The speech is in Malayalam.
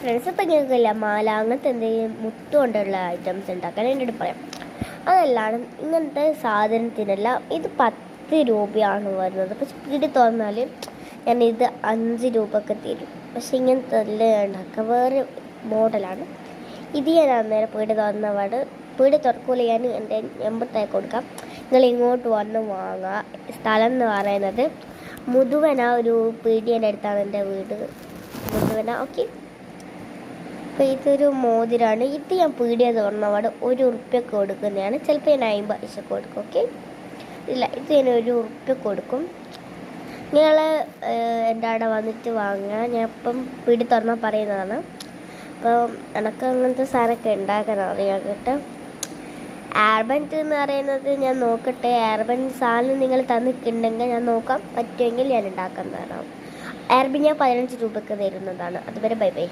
ഫ്രണ്ട്സ് ഇപ്പം ഞങ്ങൾക്കില്ല മാല അങ്ങനത്തെ എന്തെങ്കിലും മുത്തുകൊണ്ടുള്ള ഐറ്റംസ് ഉണ്ടാക്കാൻ എൻ്റെ അടുത്ത് പറയാം. അതല്ലാണ്ട് ഇങ്ങനത്തെ സാധനത്തിനെല്ലാം ഇത് 10 രൂപയാണ് വരുന്നത്. പക്ഷെ പീടി തുറന്നാൽ ഞാൻ ഇത് 5 രൂപക്ക് തരും. പക്ഷെ ഇങ്ങനത്തെ എല്ലാം ഉണ്ടാക്കുക വേറെ മോഡലാണ്. ഇത് ഞാൻ അന്നേരം പീടി തുറന്നപാട് പീടി തുറക്കൂല, ഞാൻ എൻ്റെ നമ്പർ കൊടുക്കാം, നിങ്ങൾ ഇങ്ങോട്ട് വന്ന് വാങ്ങുക. സ്ഥലം എന്ന് പറയുന്നത് മുതുവന, ഒരു പീടിയേൻ്റെ അടുത്താണ് എൻ്റെ വീട്, മുതുവന. ഓക്കെ, അപ്പോൾ ഇതൊരു മോതിരാണ്. ഇത് ഞാൻ പീടിയ തുറന്നപാട് 1 ഉറുപ്പ്യക്ക് കൊടുക്കുന്നതാണ്. ചിലപ്പോൾ ഞാൻ 50 പൈസ കൊടുക്കും. ഓക്കെ, ഇല്ല, ഇത് ഞാൻ 1 ഉറുപ്പ്യ കൊടുക്കും. നിങ്ങൾ എൻ്റെ അവിടെ വന്നിട്ട് വാങ്ങുക. ഞാൻ ഇപ്പം പീടി തുറന്നാൽ പറയുന്നതാണ്. അപ്പോൾ എനിക്ക് അങ്ങനത്തെ സാധനമൊക്കെ ഉണ്ടാക്കാൻ അറിയാം കേട്ടോ. എയർബൻഡ് എന്ന് പറയുന്നത് ഞാൻ നോക്കട്ടെ. എയർബൻഡ് സാധനം നിങ്ങൾ തന്നിട്ടുണ്ടെങ്കിൽ ഞാൻ നോക്കാം, പറ്റുമെങ്കിൽ ഞാൻ ഉണ്ടാക്കാൻ തരാം. എയർബൻഡ് ഞാൻ 15 രൂപയ്ക്ക് തരുന്നതാണ്. അതുവരെ ബൈ ബൈ.